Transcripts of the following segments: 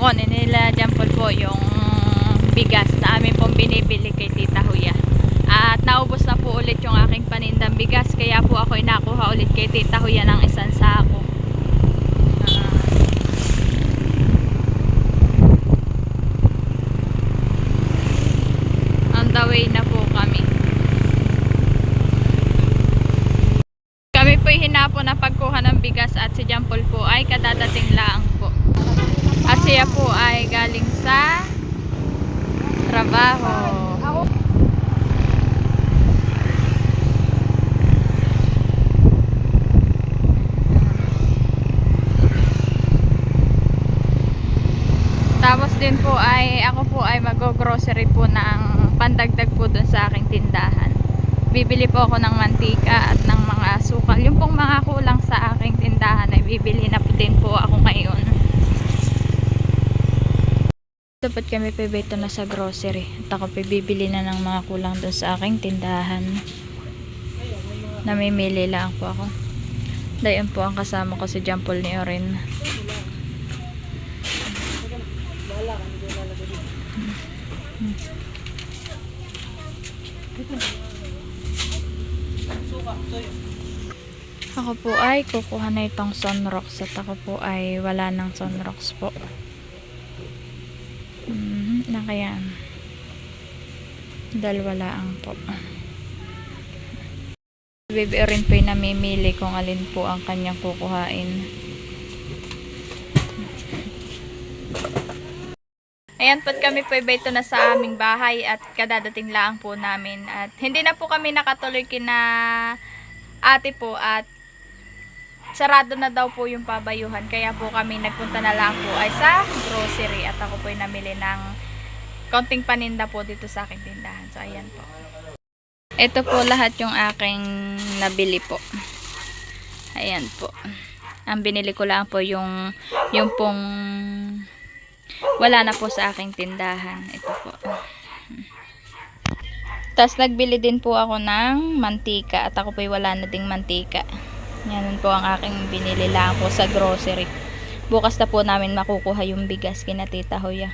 kukunin nila dyan po yung bigas na amin pong binibili kay Tita Huya. At naubos na po ulit yung aking panindang bigas, kaya po ako nakuha ulit kay Tita Huya ng isang sako. On the way na po kami. Kami po hinapon na pagkuha ng bigas at si Jampol po ay kadadating lang po. At siya po ay galing sa trabaho. Tapos din po ay ako po ay mag-grocery po ng pandagdag po dun sa aking tindahan. Bibili po ako ng mantika at ng mga asukal. Yung pong mga kulang sa aking tindahan ay bibili na po din po ako ngayon. Dapat kami pibito na sa grocery at ako bibili na ng mga kulang dun sa aking tindahan. Namimili lang po ako. Dayon po ang kasama ko si Jampol ni Oren. Ako po ay kukuha na itong Sunrocks at ako po ay wala ng Sunrocks po. Na kaya dahil wala ang po. Baby rin po yung namimili kung alin po ang kanyang kukuhain. Ayan po kami po ito na sa aming bahay at kadadating lang po namin. At hindi na po kami nakatuloy kina ate po at sarado na daw po yung pabayuhan. Kaya po kami nagpunta na lang po ay sa grocery at ako po ay namili ng konting paninda po dito sa aking tindahan. So ayan po. Ito po lahat yung aking nabili po. Ayan po. Ang binili ko lang po yung pong wala na po sa aking tindahan. Ito po. Tapos nagbili din po ako ng mantika at ako po wala na ding mantika. Yan po ang aking binili lang po sa grocery. Bukas na po namin makukuha yung bigas kina Tita Huya.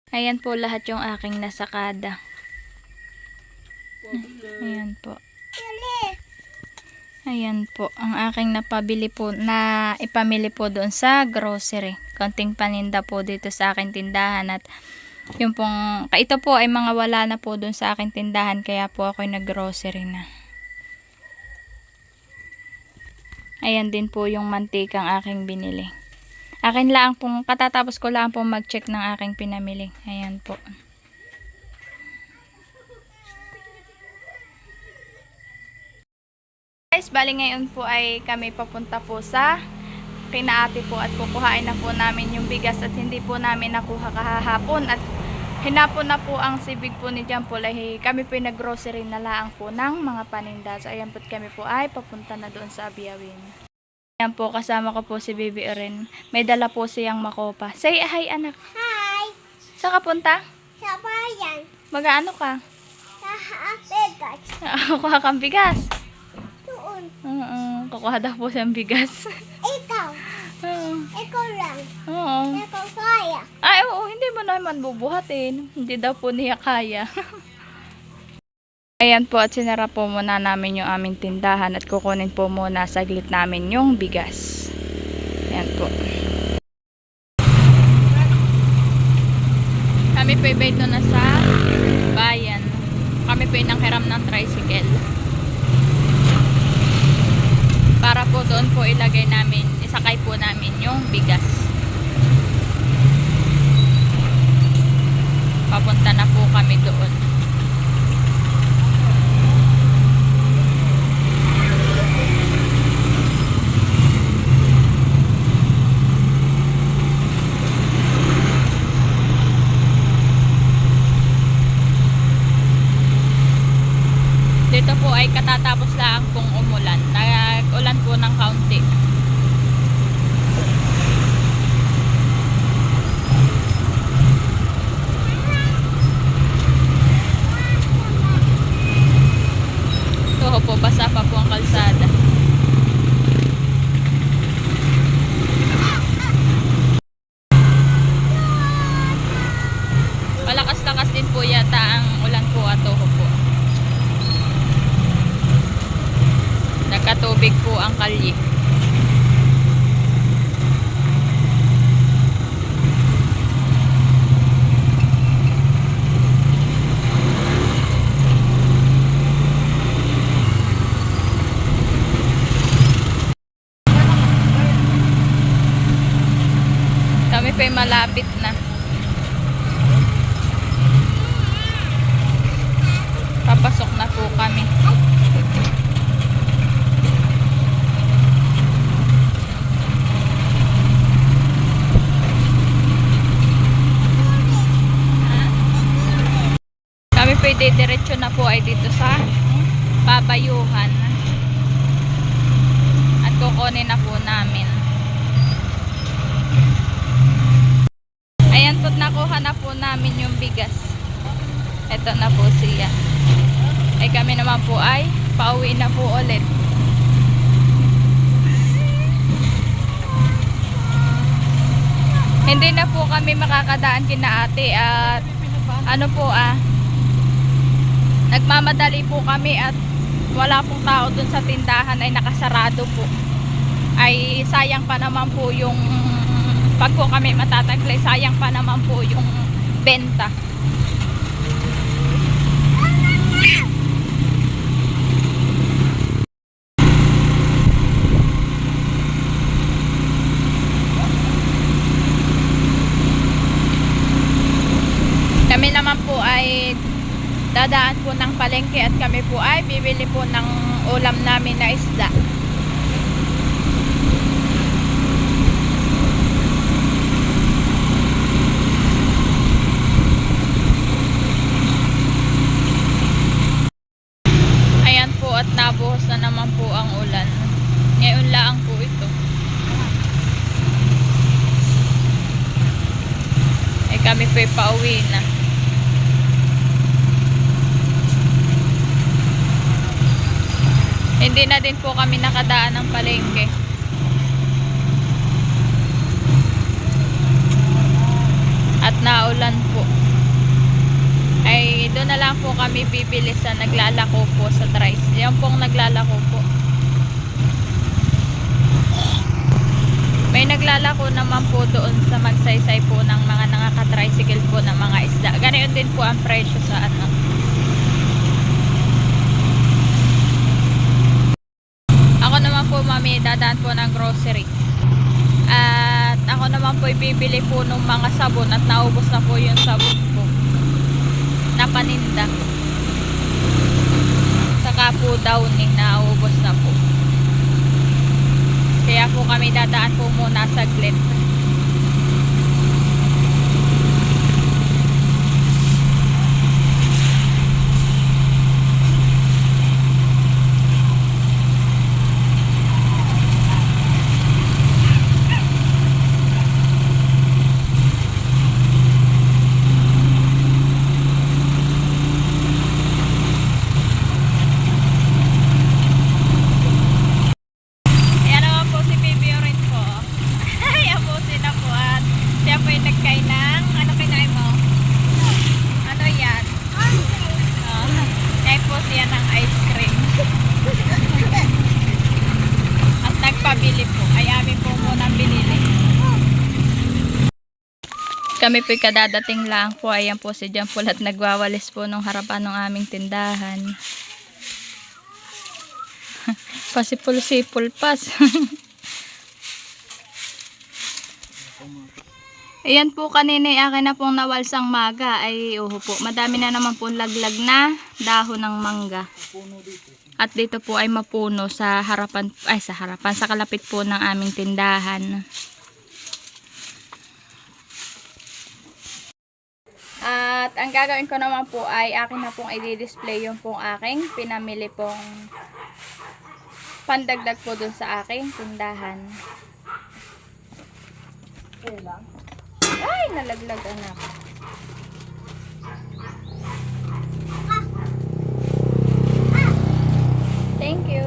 Ayan po lahat yung aking nasakada. Ayan po. Ayan po ang aking napabili po na ipamili po doon sa grocery. Konting paninda po dito sa aking tindahan at yung pong ito po ay mga wala na po doon sa aking tindahan kaya po ako nag-grocery na. Ayan din po yung mantikang aking binili. Akin lang pong katatapos ko lang pong mag-check ng aking pinamili. Ayan po. Guys, bali ngayon po ay kami papunta po sa kina ate po at kukuhain na po namin yung bigas at hindi po namin nakuha kahapon at hinapon na po ang sibig po ni Jampol ay kami po nag-grocery na lang po ng mga paninda. So ayan po kami po ay papunta na doon sa Abiyawin. Ayan po kasama ko po si Baby Oren. May dala po siyang makopa. Say hi anak. Hi! Saan ka punta? Sa bayan. Mag-ano ka? Sa bigas. Kukuha kang bigas. Doon. Kukuha daw po siyang bigas. Ikaw. Ikaw lang. Oo. Ikaw kaya. Ay, oo, hindi mo naman bubuhatin. Hindi daw po niya kaya. Ayan po at sinara po muna namin yung aming tindahan at kukunin po muna saglit namin yung bigas. Ayan po. Kami po ito na sa bayan. Kami po nanghiram ng tricycle. Para po doon po ilagay namin, isakay po namin yung bigas. Papunta na po kami doon. Dito po ay katatapos lang pong umulan. Nag-ulan po ng kaunti. Jollibee. Kami pa malapit na. Papasok na po kami. Kami po diretso na po ay dito sa Babayuhan. At kukunin na po namin. Ayan po, nakuha na po namin yung bigas. Ito na po siya. Ay kami naman po ay pauwi na po ulit. Hindi na po kami makakadaan kina ate at ano po nagmamadali po kami at wala pong tao dun sa tindahan, ay nakasarado po. Ay sayang pa naman po yung pag po kami matataglay, sayang pa naman po yung benta. Kami naman po ay dadaan po ng palengke at kami po ay bibili po ng ulam namin na isda. Ayan po at nabuhos na naman po ang ulan. Ngayon lang po ito. Ay kami po ay pauwi na. Hindi na din po kami nakadaan ng palengke. At naulan po. Ay doon na lang po kami bibili sa naglalako po sa tricycle. Yan pong naglalako po. May naglalako naman po doon sa magsaysay po ng mga nakaka-tricycle po ng mga isda. Ganoon din po ang presyo sa ano. Ako naman po mami, dadaan po ng grocery. At ako naman po ibibili po ng mga sabon at naubos na po yung sabon po na paninda. Saka po downy, naubos na po. Kaya po kami dadaan po muna saglit. Kami po'y kadadating lang po. Ayan po si John Paul at nagwawalis po nung harapan ng aming tindahan. Pasipul-sipul pas. Ayan po kanina akin na pong nawalsang maga. Ay po, madami na naman po laglag na dahon ng mangga. At dito po ay mapuno sa harapan, sa kalapit po ng aming tindahan. At ang gagawin ko naman po ay akin na pong i-display yung pong aking pinamili pong pandagdag po dun sa aking tindahan. Ay, nalaglag anak. Thank you.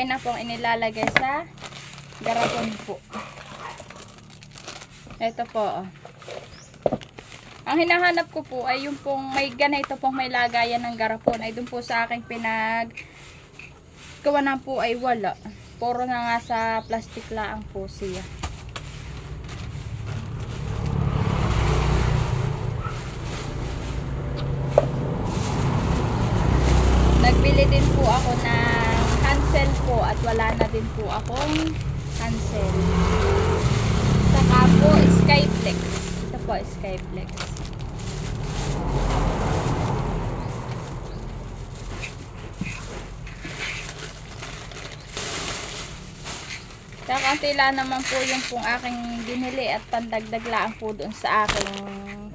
ay na pong inilalagay sa garapon po. Ito po. Oh. Ang hinahanap ko po ay yung pong may ganito pong may lagayan ng garapon. Ay dun po sa aking gawa po ay wala. Puro na nga sa plastic lang po siya. Nagbili din po ako ng Hansel po at wala na din po akong Hansel. Saka po Skyflex. Ito po Skyflex. Kakunti lang naman po yung pong aking binili at pandagdag lang po doon sa aking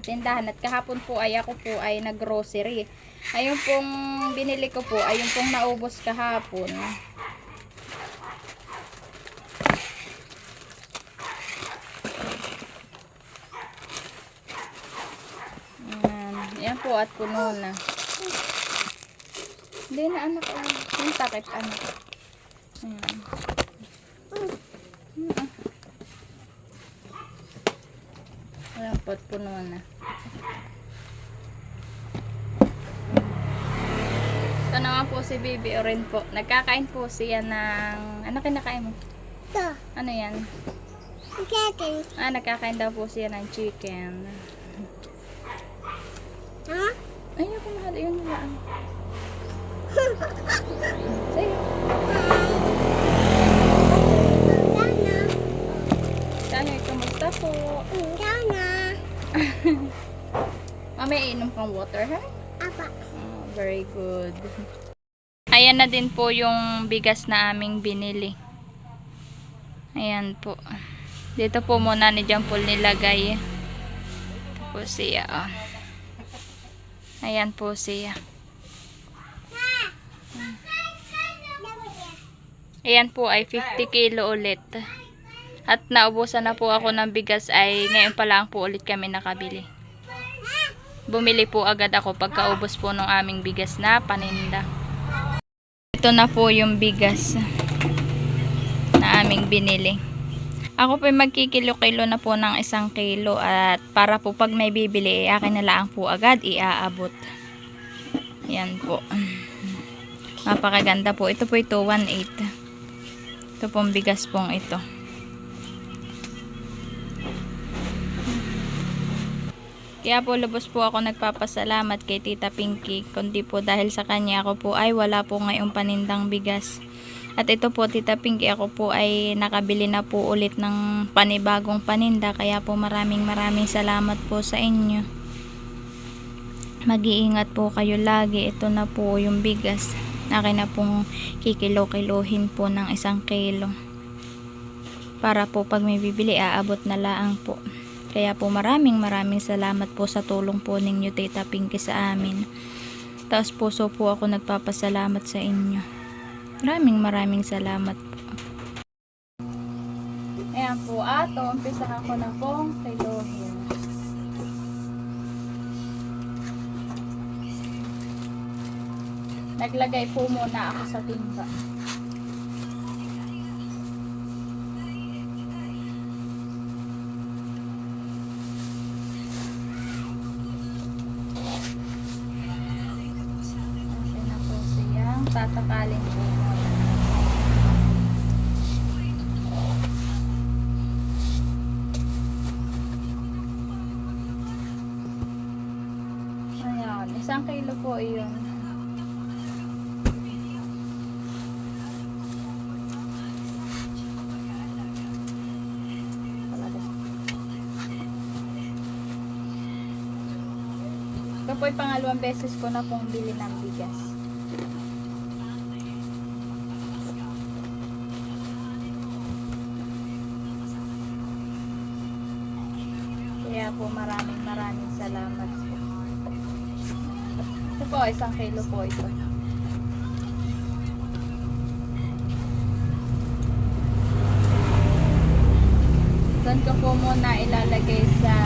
tindahan. At kahapon po ay ako po ay nag-grocery. Ayun pong binili ko po, ayun pong naubos kahapon. Yan po at puno na. Hindi na anak. Yung takip anak. Ayan. Ayan po at puno na. Ito naman po si Bibi Oren po. Nagkakain po siya ng... Ano kinakain mo? Ito. Ano yan? Chicken. Nagkakain daw po siya ng chicken. Ha? Ay, ako mahal yun lang. Sige. Dana. Sana, kumusta po? Dana. Mamaya inom kang water, ha? Apa. Oh, very good. Ayan na din po yung bigas na aming binili. Ayan po. Dito po muna ni John Paul nilagay. Ito po siya, oh. Ayan po siya. Ayan po ay 50 kilo ulit. At naubusan na po ako ng bigas ay ngayon pa lang po ulit kami nakabili. Bumili po agad ako pagkaubos po ng aming bigas na paninda. Ito na po yung bigas na aming binili. Ako po magkikilo-kilo na po ng 1 kilo at para po pag may bibili, akin na lang po agad iaabot. Yan po. Napakaganda po. Ito po ito, 1.8. Ito pong bigas pong ito. Kaya po lubos po ako nagpapasalamat kay Tita Pinky. Kundi po dahil sa kanya ako po ay wala po ngayong panindang bigas. At ito po Tita Pinky, ako po ay nakabili na po ulit ng panibagong paninda. Kaya po maraming salamat po sa inyo. Mag-iingat po kayo lagi. Ito na po yung bigas. Akin na pong kikilo-kilohin po ng 1 kilo. Para po pag may bibili, aabot na lang po. Kaya po maraming salamat po sa tulong po ninyo Tita Pinky sa amin. Taos puso po ako nagpapasalamat sa inyo. Maraming salamat po. Ayan po ato, umpisahan ko na pong kilohin. Naglagay po muna ako sa timba. Okay na po siyang tatakalin po. Ayan, 1 kilo po yun. Ito po yung pangalawang beses ko na pong bili ng bigas. Kaya po maraming salamat po. Ito po, 1 kilo po ito. Doon ko po muna ilalagay sa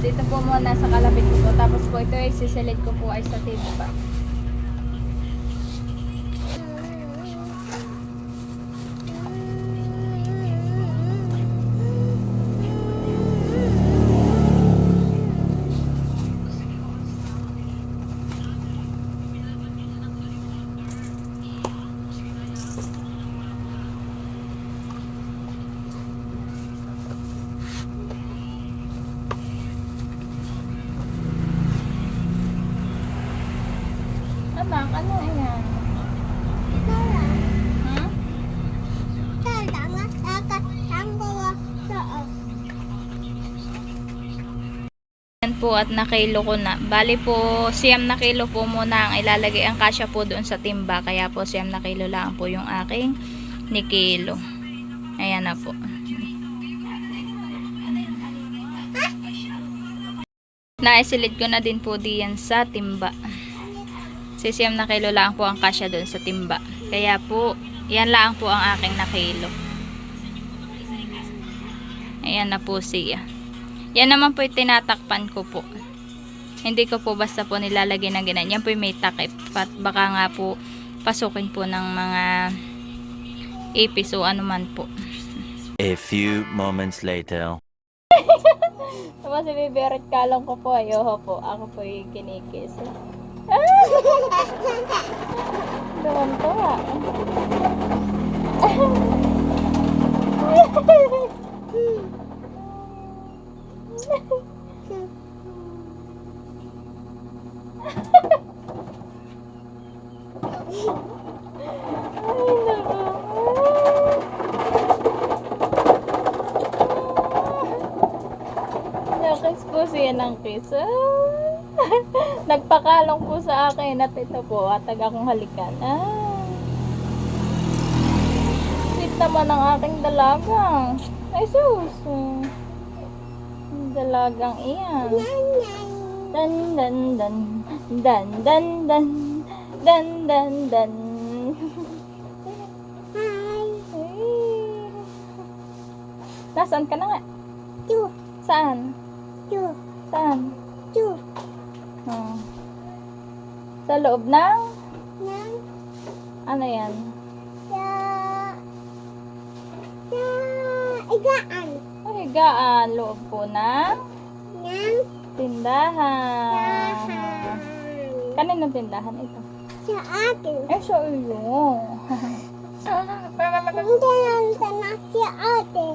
dito po muna sa kalapit ko po. Tapos po ito ay sisilit ko po ay sa timba. po at nakilo ko na. Bali po, 9 kilo po muna ang ilalagay. Ang kasya po doon sa timba. Kaya po 9 kilo lang po yung aking nikilo. Ayan na po. Naisilid ko na din po diyan sa timba. 9 kilo lang po ang kasya doon sa timba. Kaya po, yan lang po ang aking nakilo. Ayan na po siya. Yan naman po yung tinatakpan ko po. Hindi ko po basta po nilalagay ng ganyan. Yan po yung may takip. At baka nga po pasukin po ng mga ipis o anuman po. A few moments later. Tapos si Biberet kalong ko po. Ayoko po. Ako po yung kinikis. Doon to ah. Nakis po siya ng kiss. Nagpakalong po sa akin at ito po, atag akong halikan. Sweet naman ang aking dalagang. Ay sus. Dalagang iyan. Dan dan dan dan dan dan dan dan dan. Hi. Nasaan ka na nga? Chu. Saan? Chu. Saan? Chu. Oh. Sa loob ng? Nang. Ano yan? Sa. Sa. Igaan. Ay, higaan. Loob po ng Nang. tindahan. Tahan. Kaninong tindahan ito? Sa atin. Eh, sa iyo. Hindi lang tanah si ate.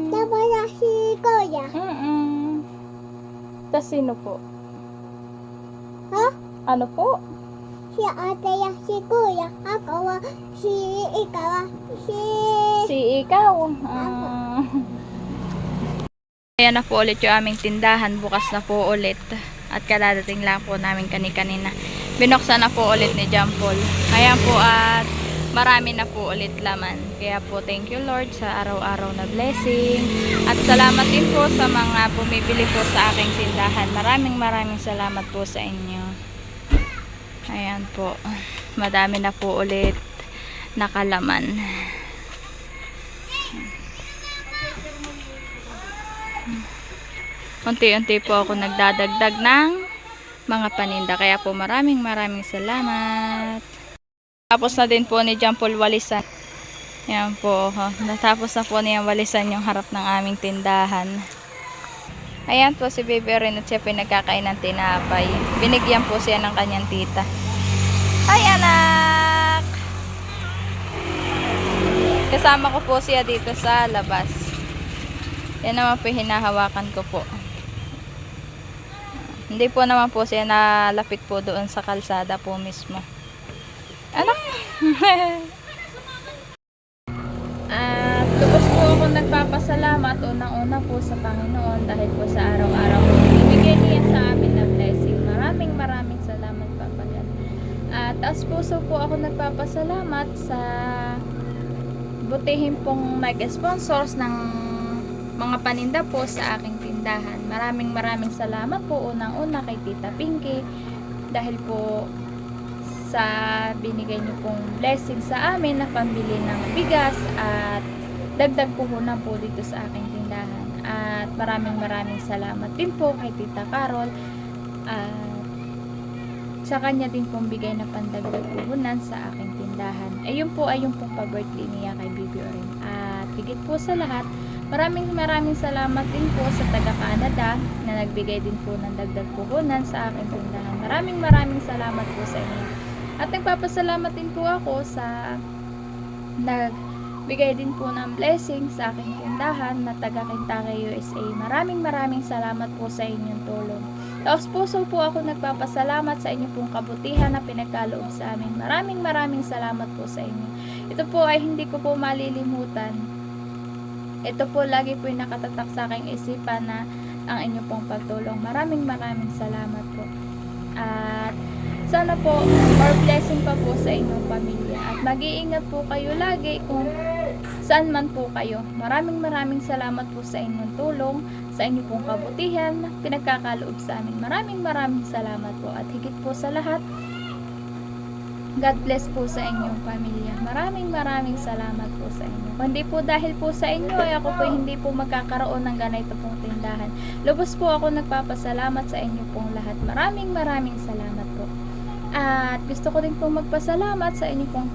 Dapat na si kuya. Tas sino po? Ha? Ano po? Si ate ya si kuya. Ako si ikaw. Si ikaw. Ayan na po ulit yung aming tindahan. Bukas na po ulit. At kadadating lang po namin kanina. Binuksan na po ulit ni John Paul. Ayan po at marami na po ulit laman. Kaya po thank you Lord sa araw-araw na blessing. At salamat din po sa mga bumibili po sa aking tindahan. Maraming salamat po sa inyo. Ayan po. Madami na po ulit nakalaman. Unti-unti po ako nagdadagdag ng mga paninda. Kaya po maraming salamat. Tapos na din po ni John Paul walisan. Yan po. Natapos na po niya walisan yung harap ng aming tindahan. Ayan po si Baby Ren at siya pinagkakain ng tinapay. Binigyan po siya ng kanyang tita. Ay anak! Kasama ko po siya dito sa labas. Yan naman po hinahawakan ko po. Hindi po naman po siya nalapit po doon sa kalsada po mismo. Anak! At lubos po ako nagpapasalamat unang-una po sa Panginoon dahil po sa araw-araw po ibigay niya sa amin na blessing. Maraming salamat Papa God. At taas puso po ako nagpapasalamat sa butihin pong nag-sponsors ng mga paninda po sa aking tindahan. Maraming salamat po unang-una kay Tita Pinky dahil po sa binigay niyo pong blessing sa amin na pambili ng bigas at dagdag puhunan po dito sa aking tindahan. At maraming salamat din po kay Tita Carol at sa kanya din pong bigay na pandagdag puhunan sa aking tindahan. Ayun po ay yung pong pa-birthday niya kay Baby Oren. At higit po sa lahat, maraming salamat din po sa taga-Canada na nagbigay din po ng dagdag puhunan sa aking tindahan. Maraming salamat po sa inyo. At nagpapasalamat din po ako sa nagbigay din po ng blessing sa aking tindahan na taga-Kentucky, USA. Maraming salamat po sa inyong tulong. Taos puso po ako nagpapasalamat sa inyong pong kabutihan na pinagkaloob sa amin. Maraming salamat po sa inyo. Ito po ay hindi ko po malilimutan. Ito po lagi po yung nakatatak sa aking isipan na ang inyo pong pagtulong. Maraming salamat po. At sana po more blessing pa po sa inyong pamilya at mag-iingat po kayo lagi kung saan man po kayo. Maraming salamat po sa inyong tulong, sa inyong pong kabutihan na pinagkakaloob sa amin. Maraming salamat po at higit po sa lahat, God bless po sa inyong pamilya. Maraming salamat po sa inyo. Kundi po dahil po sa inyo ay ako po hindi po magkakaroon ng ganito pong tindahan. Lubos po ako nagpapasalamat sa inyo pong lahat. Maraming salamat po. At gusto ko din pong magpasalamat sa inyo pong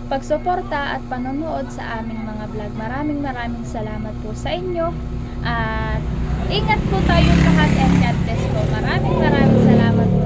pagsuporta at panonood sa aming mga vlog. Maraming salamat po sa inyo. At ingat po tayong lahat and God bless po. Maraming salamat po